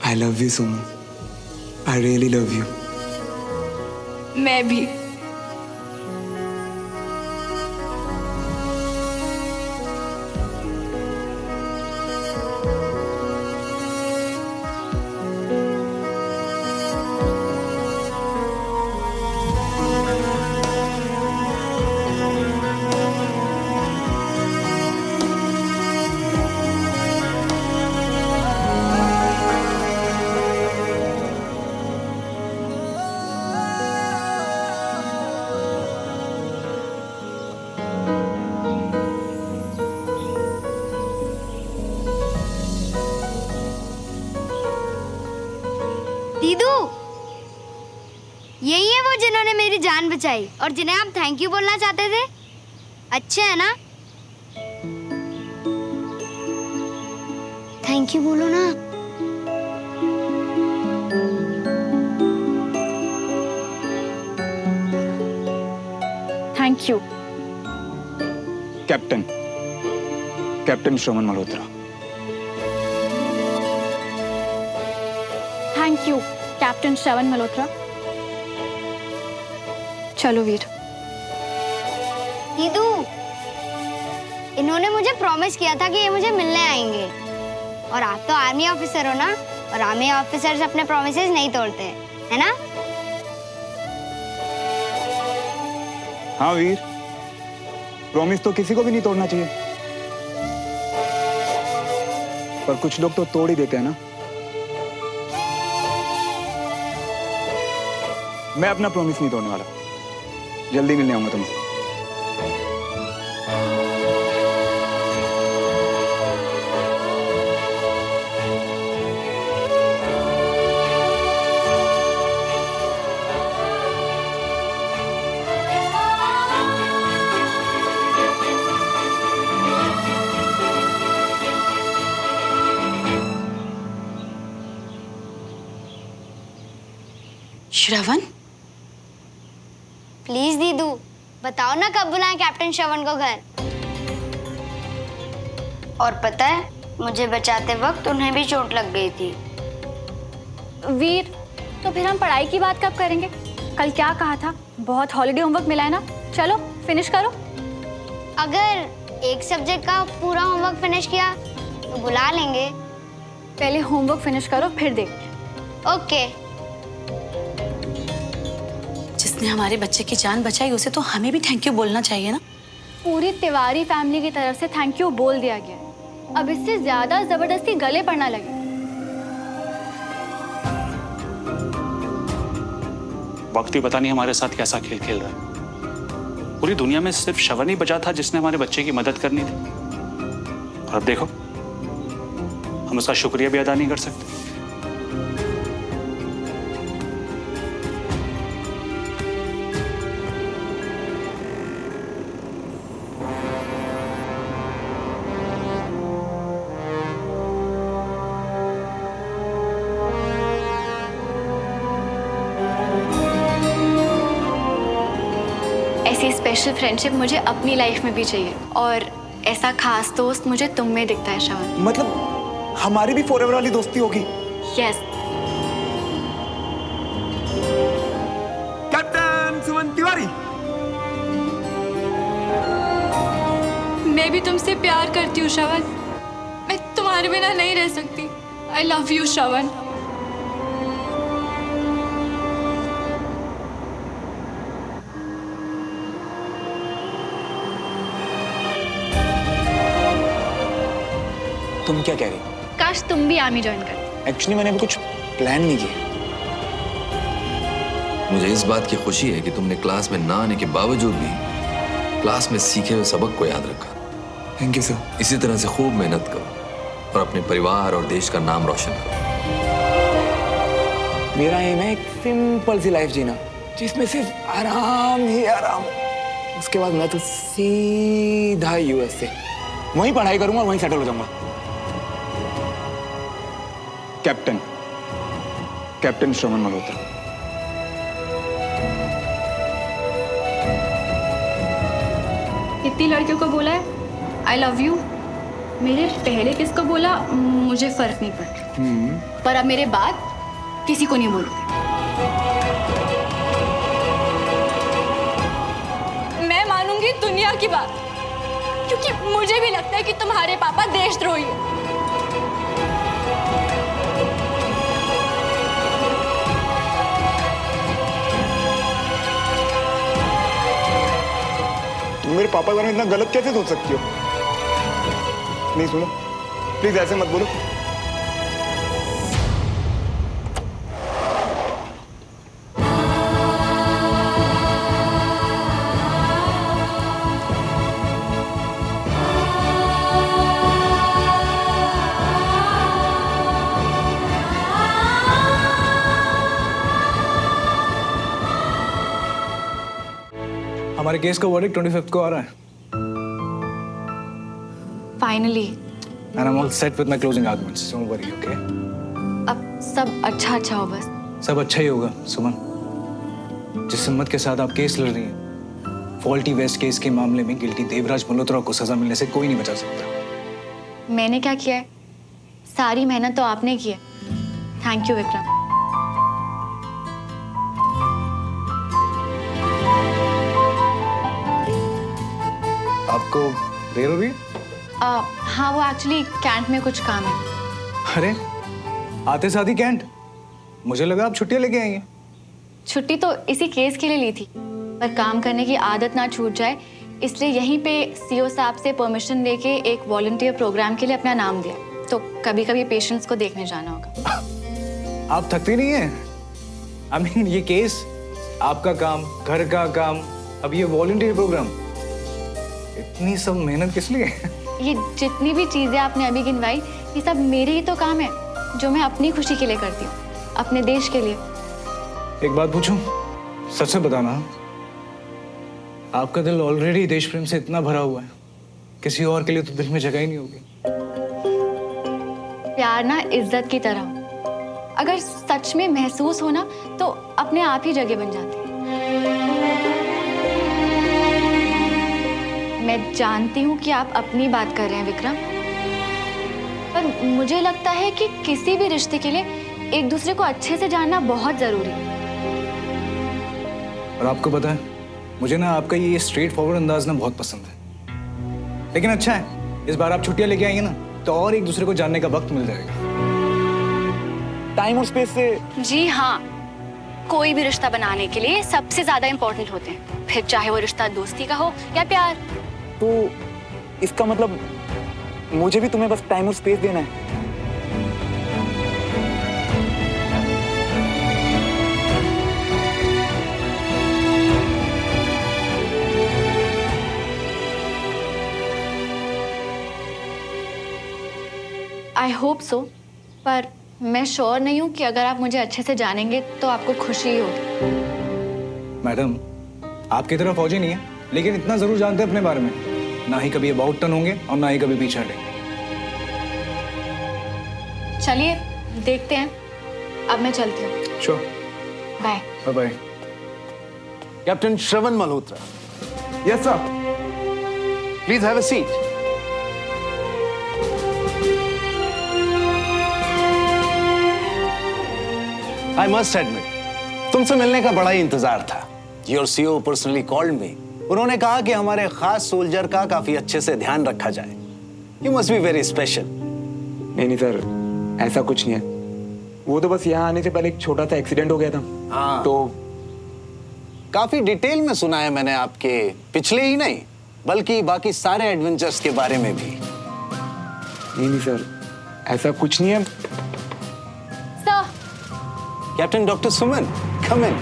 I love you Suman, I really love you. मैं भी। दीदू, यही है वो जिन्होंने मेरी जान बचाई और जिन्हें आप थैंक यू बोलना चाहते थे। अच्छे है ना? थैंक यू बोलो ना। Thank you captain, captain Shravan Malhotra. Thank you captain Shravan Malhotra. चलो वीर। दीदू, इन्होंने मुझे प्रॉमिस किया था कि ये मुझे मिलने आएंगे, और आप तो आर्मी ऑफिसर हो ना, और आर्मी ऑफिसर्स अपने प्रॉमिसेस नहीं तोड़ते, है ना? हाँ वीर, प्रॉमिस तो किसी को भी नहीं तोड़ना चाहिए, पर कुछ लोग तो तोड़ ही देते हैं ना। मैं अपना प्रॉमिस नहीं तोड़ने वाला। जल्दी मिलने आऊंगा तुमसे। श्रवण, प्लीज दीदू, बताओ ना कब बुलाएं कैप्टन श्रवण को घर। और पता है, मुझे बचाते वक्त उन्हें भी चोट लग गई थी। वीर, तो फिर हम पढ़ाई की बात कब करेंगे? कल क्या कहा था? बहुत हॉलीडे होमवर्क मिला है ना, चलो फिनिश करो। अगर एक सब्जेक्ट का पूरा होमवर्क फिनिश किया तो बुला लेंगे। पहले होमवर्क फिनिश करो, फिर देखते। ओके। जिसने हमारे बच्चे की जान बचाई उसे तो हमें भी थैंक यू बोलना चाहिए ना। पूरी तिवारी फैमिली की तरफ से थैंक यू बोल दिया गया है। अब इससे ज्यादा जबरदस्ती गले पड़ना लगे। वक्त ही पता नहीं हमारे साथ कैसा खेल खेल रहा है। पूरी दुनिया में सिर्फ श्रवण ही बचा था जिसने हमारे बच्चे की मदद करनी थी, और अब देखो हम उसका शुक्रिया भी अदा नहीं कर सकते। ऐसी स्पेशल फ्रेंडशिप मुझे अपनी लाइफ में भी चाहिए, और ऐसा खास दोस्त मुझे तुम में दिखता है श्रवण। मतलब हमारी भी फॉरएवर वाली दोस्ती होगी। यस। कैप्टन सुमन तिवारी। मैं भी तुमसे प्यार करती हूँ श्रवण। मैं तुम्हारे बिना नहीं रह सकती। आई लव यू श्रवण। तुम क्या कह रही? काश तुम भी आर्मी ज्वाइन करते। एक्चुअली मैंने अभी कुछ प्लान नहीं किया। मुझे इस बात की खुशी है कि तुमने क्लास में ना आने के बावजूद भी क्लास में सीखे हुए सबक को याद रखा। Thank you sir. इसी तरह से खूब मेहनत करो और अपने परिवार और देश का नाम रोशन करो। मेरा एम है एक सिंपल सी लाइफ जीना, जिसमें सिर्फ आराम ही आराम। उसके बाद मैं तो सीधा यूएस से वहीं पढ़ाई करूंगा और वहीं सेटल हो जाऊंगा। Captain, captain Shravan Malhotra. कितनी लड़कियों को बोला है आई लव यू, मेरे पहले किसको बोला मुझे फर्क नहीं पड़ता, पर अब मेरे बाद किसी को नहीं बोलूंगी। मैं मानूंगी दुनिया की बात, क्योंकि मुझे भी लगता है कि तुम्हारे पापा देशद्रोही हैं। तुम मेरे पापा के बारे में इतना गलत कैसे सोच सकती हो? नहीं सुनो, प्लीज ऐसे मत बोलो। हमारे केस का वर्डिक्ट 25th को आ रहा है। Finally. And I'm all set with my closing arguments. Don't worry, okay? अब सब अच्छा हो बस। सब अच्छा ही होगा, सुमन। जिस हिम्मत के साथ आप केस लड़ रही हैं, फॉल्टी वेस्ट केस के मामले में गिल्टी देवराज मल्होत्रा को सजा मिलने से कोई नहीं बचा सकता। मैंने क्या किया है? सारी मेहनत तो आपने की है। Thank you Vikram. आपको देर हो रही है? हाँ, वो एक्चुअली कैंट में कुछ काम है। अरे आते साथ ही कैंट? मुझे लगा आप छुट्टियां लेके आएंगे। छुट्टी तो इसी केस के लिए ली थी, पर काम करने की आदत ना छूट जाए इसलिए यहीं पे सीओ साहब से परमिशन लेके एक वॉलंटियर प्रोग्राम के लिए अपना नाम दिया। तो कभी कभी पेशेंट्स को देखने जाना होगा। आप थकती नहीं है? I mean, ये केस, आपका काम, घर का काम, अब ये वॉलंटियर प्रोग्राम, इतनी सब मेहनत किस लिए? ये जितनी भी चीजें आपने अभी गिनवाई, ये सब मेरे ही तो काम है जो मैं अपनी खुशी के लिए करती हूँ, अपने देश के लिए। एक बात पूछूं, सच से बताना, आपका दिल ऑलरेडी देश प्रेम से इतना भरा हुआ है, किसी और के लिए तो दिल में जगह ही नहीं होगी। प्यार ना इज्जत की तरह, अगर सच में महसूस हो ना तो अपने आप ही जगह बन जाती है। मैं जानती हूँ कि आप अपनी बात कर रहे हैं विक्रम, पर मुझे लगता है कि किसी भी रिश्ते के लिए एक दूसरे को अच्छे से जानना बहुत जरूरी है। और आपको पता है, मुझे ना आपका ये स्ट्रेट फॉरवर्ड अंदाज ना बहुत पसंद है। लेकिन अच्छा है, इस बार आप छुट्टियां लेके आएंगे ना तो और एक दूसरे को जानने का वक्त मिल जाएगा। टाइम और स्पेस से। जी हाँ, कोई भी रिश्ता बनाने के लिए सबसे ज्यादा इम्पोर्टेंट होते हैं, फिर चाहे वो रिश्ता दोस्ती का हो या प्यार। तो इसका मतलब मुझे भी तुम्हें बस टाइम और स्पेस देना है। आई होप सो, पर मैं श्योर नहीं हूँ कि अगर आप मुझे अच्छे से जानेंगे तो आपको खुशी ही होगी। मैडम, आपकी तरह फौजी नहीं है, लेकिन इतना जरूर जानते हैं अपने बारे में, ना ही कभी अबाउट टर्न होंगे और ना ही कभी पीछे हटेंगे। चलिए देखते हैं, अब मैं चलती हूँ। Sure, bye. Bye bye. Captain Shravan Malhotra, yes sir. Please have a seat. I must admit, तुमसे मिलने का बड़ा ही इंतजार था। Your CO personally called me. उन्होंने कहा कि हमारे खास सोल्जर का काफी अच्छे से ध्यान रखा जाए। You must be very special. नहीं सर, ऐसा कुछ नहीं है। वो तो बस यहाँ आने से पहले एक छोटा सा एक्सीडेंट हो गया था। हाँ। तो काफी डिटेल में सुना है मैंने आपके पिछले ही नहीं बल्कि बाकी सारे एडवेंचर्स के बारे में भी। नहीं सर, ऐसा कुछ नहीं है। Sir, captain doctor Suman, come in.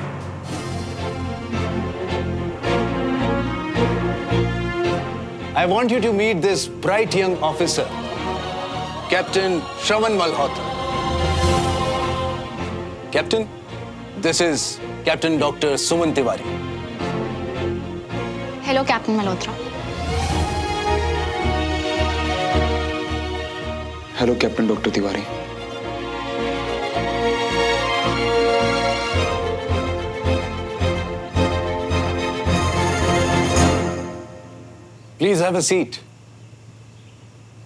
I want you to meet this bright young officer, Captain Shravan Malhotra. Captain, this is Captain Dr. Suman Tiwari. Hello captain Malhotra. Hello captain doctor Tiwari. Please have a seat.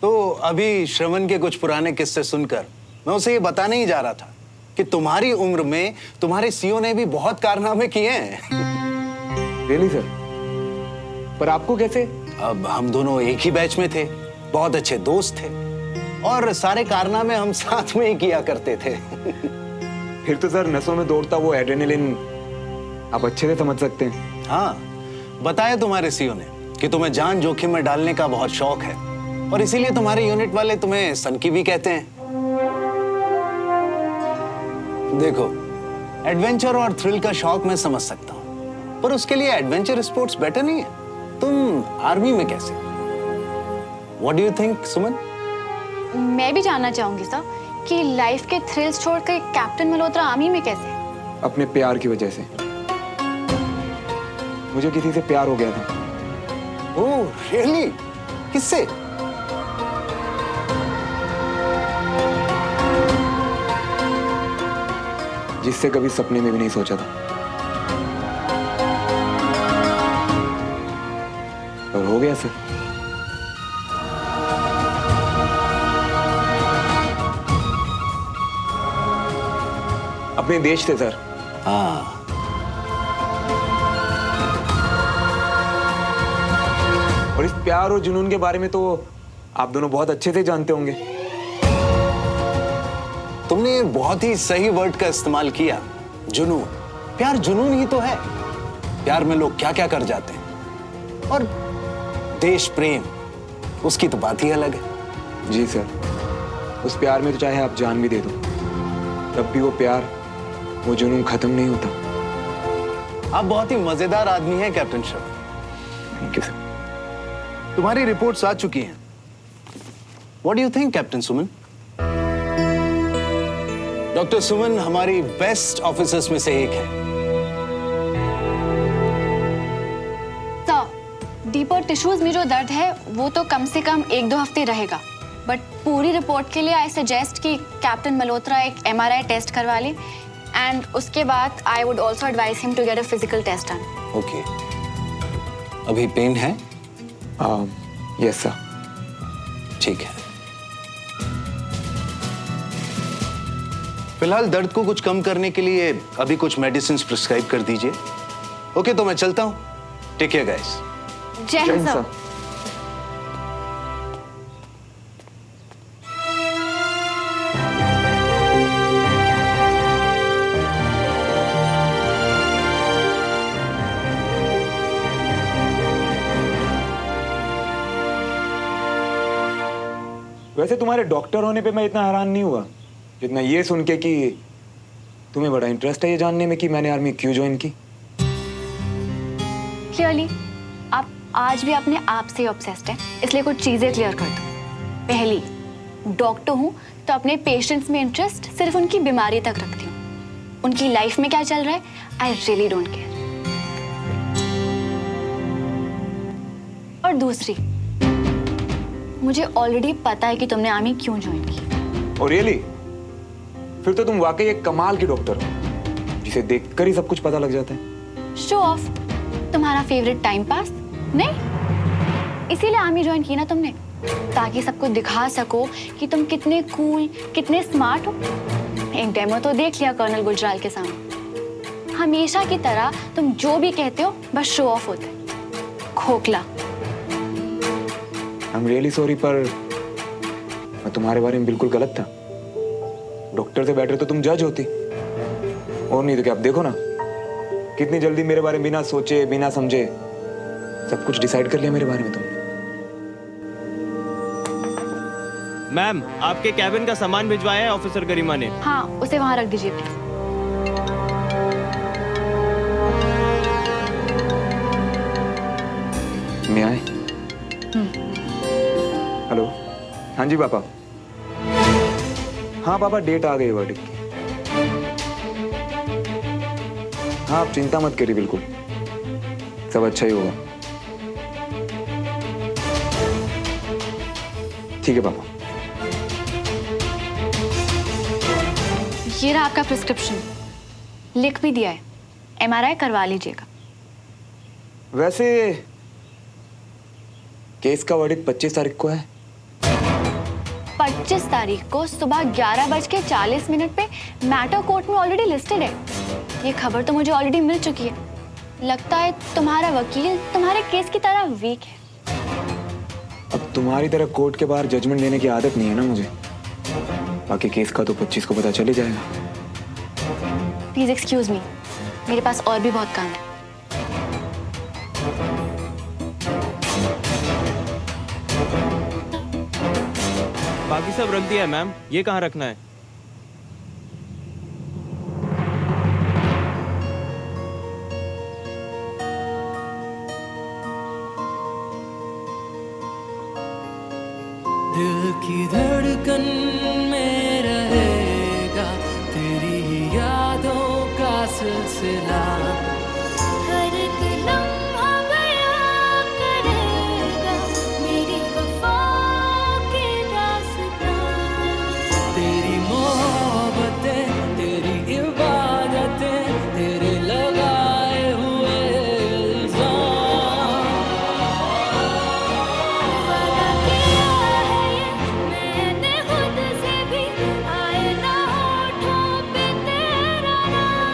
तो अभी श्रवण के कुछ पुराने किस्से सुनकर मैं उसे ये बताने ही जा रहा था कि तुम्हारी उम्र में तुम्हारे सीओ ने भी बहुत कारनामे किए हैं। Really sir? पर आपको कैसे? अब हम दोनों एक ही बैच में थे, बहुत अच्छे दोस्त थे और सारे कारनामे हम साथ में ही किया करते थे। फिर तो सर नसों में दौड़ता वो एड्रेनलिन आप अच्छे से समझ सकते हैं। हाँ, बताया तुम्हारे सीओ ने कि तुम्हें जान जोखिम में डालने का बहुत शौक है और इसीलिए तुम्हारे यूनिट वाले तुम्हें सनकी भी कहते हैं। देखो, एडवेंचर और थ्रिल का शौक मैं समझ सकता हूँ, पर उसके लिए एडवेंचर स्पोर्ट्स बेटर नहीं है। तुम आर्मी में कैसे? What do you think, सुमन? मैं भी जानना चाहूंगी सर कि लाइफ के थ्रिल्स छोड़कर कैप्टन मल्होत्रा आर्मी में कैसे? अपने प्यार की वजह से। मुझे किसी से प्यार हो गया था। ओह, रियली? किससे? जिससे कभी सपने में भी नहीं सोचा था, और हो गया सर। अपने देश से सर। हाँ, और इस प्यार और जुनून के बारे में तो आप दोनों बहुत अच्छे से जानते होंगे। तुमने बहुत ही सही वर्ड का इस्तेमाल किया, जुनून। प्यार जुनून ही तो है। प्यार में लोग क्या क्या कर जाते हैं, और देश प्रेम, उसकी तो बात ही अलग है। जी सर, उस प्यार में तो चाहे आप जान भी दे दो, तब भी वो प्यार, वो जुनून खत्म नहीं होता। आप बहुत ही मजेदार आदमी हैं captain Shravan. Thank you sir. तुम्हारी रिपोर्ट्स आ चुकी हैं। What do you think captain Suman? Doctor Suman हमारी बेस्ट ऑफिसर्स में से एक है। सर, डीपर टिश्यूज में जो दर्द है वो तो कम से कम 1-2 हफ्ते रहेगा, बट पूरी रिपोर्ट के लिए आई सजेस्ट कि कैप्टन मल्होत्रा एक MRI टेस्ट करवा ले, एंड उसके बाद I would also advise him to get a physical test done. Okay, अभी पेन है? Yes sir. ठीक है। फिलहाल दर्द को कुछ कम करने के लिए अभी कुछ मेडिसिन प्रिस्क्राइब कर दीजिए। ओके, तो मैं चलता हूं। Take care guys. Jai Hind sir. वैसे तुम्हारे डॉक्टर होने पे मैं इतना हैरान नहीं हुआ जितना ये सुन के कि तुम्हें बड़ा इंटरेस्ट है ये जानने में कि मैंने आर्मी क्यों ज्वाइन की। क्लियरली आप आज भी अपने आप से ऑब्सेस्ड हैं, इसलिए कुछ चीजें क्लियर कर दो। पहली, डॉक्टर हूं तो अपने पेशेंट्स में इंटरेस्ट सिर्फ उनकी बीमारी तक रखती हूँ। उनकी लाइफ में क्या चल रहा है आई रियली डोंट केयर। और दूसरी, मुझे ऑलरेडी पता है कि तुमने आर्मी क्यों ज्वाइन की। और रियली? फिर तो तुम वाकई एक कमाल की डॉक्टर हो, जिसे देखकर ही सब कुछ पता लग जाता है। शो ऑफ, तुम्हारा फेवरेट टाइम पास नहीं? इसीलिए आर्मी ज्वाइन की ना तुमने, ताकि सबको दिखा सको कि तुम कितने कूल, कितने स्मार्ट हो। एक डेमो तो देख लिया कर्नल गुजराल के सामने। हमेशा की तरह तुम जो भी कहते हो बस शो ऑफ होता है, खोखला। आई एम रियली सॉरी, पर मैं तुम्हारे बारे में बिल्कुल गलत था। डॉक्टर से बेटर तो तुम जज होती, और नहीं तो क्या। आप देखो ना, कितनी जल्दी मेरे बारे में बिना सोचे बिना समझे सब कुछ डिसाइड कर लिया मेरे बारे में तुमने। मैम, आपके कैबिन का सामान भिजवाया है ऑफिसर गरिमा ने। हाँ, उसे वहां रख दीजिए प्लीज। मैं आए? हेलो, हाँ जी पापा। हाँ पापा, डेट आ गई वर्डिक्ट की। हाँ, आप चिंता मत करिए, बिल्कुल सब अच्छा ही होगा। ठीक है पापा। ये रहा आपका प्रिस्क्रिप्शन, लिख भी दिया है, MRI करवा लीजिएगा। वैसे केस का वर्डिक्ट 25 तारीख को है। 25 तारीख को सुबह 11:40 पे मैटर कोर्ट में ऑलरेडी लिस्टेड है। ये खबर तो मुझे ऑलरेडी मिल चुकी है। लगता है तुम्हारा वकील तुम्हारे केस की तरह वीक है। अब तुम्हारी तरह कोर्ट के बाहर जजमेंट देने की आदत नहीं है ना मुझे। बाकी केस का तो 25 को पता चल ही जाएगा। प्लीज एक्सक्यूज मी, मेरे पास और भी बहुत काम है। बाकी सब रख दिया है मैम, ये कहाँ रखना है? दिल की धड़कन में रहेगा तेरी ही यादों का सिलसिला। हर एक लम्हा बयां करेगा मेरी वफा की दास्तां। तेरी मोहब्बतें, तेरी इबादतें, तेरे लगाए हुए इल्जाम। वादा किया है ये मैंने खुद से भी, आए ना होठों पे तेरा नाम।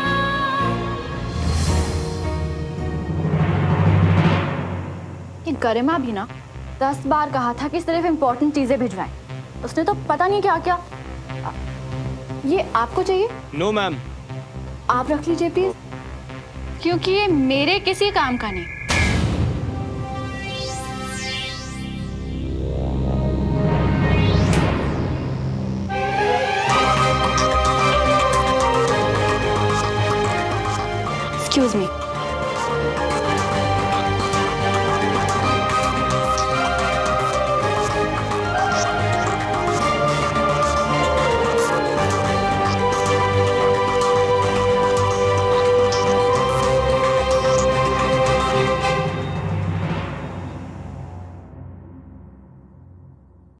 कि गरिमा भी ना 10 बार कहा था कि सिर्फ इम्पोर्टेंट चीजें भिजवाएं। उसने तो पता नहीं क्या क्या। ये आपको चाहिए? No ma'am. आप रख लीजिए प्लीज, क्योंकि ये मेरे किसी काम का नहीं। Excuse me.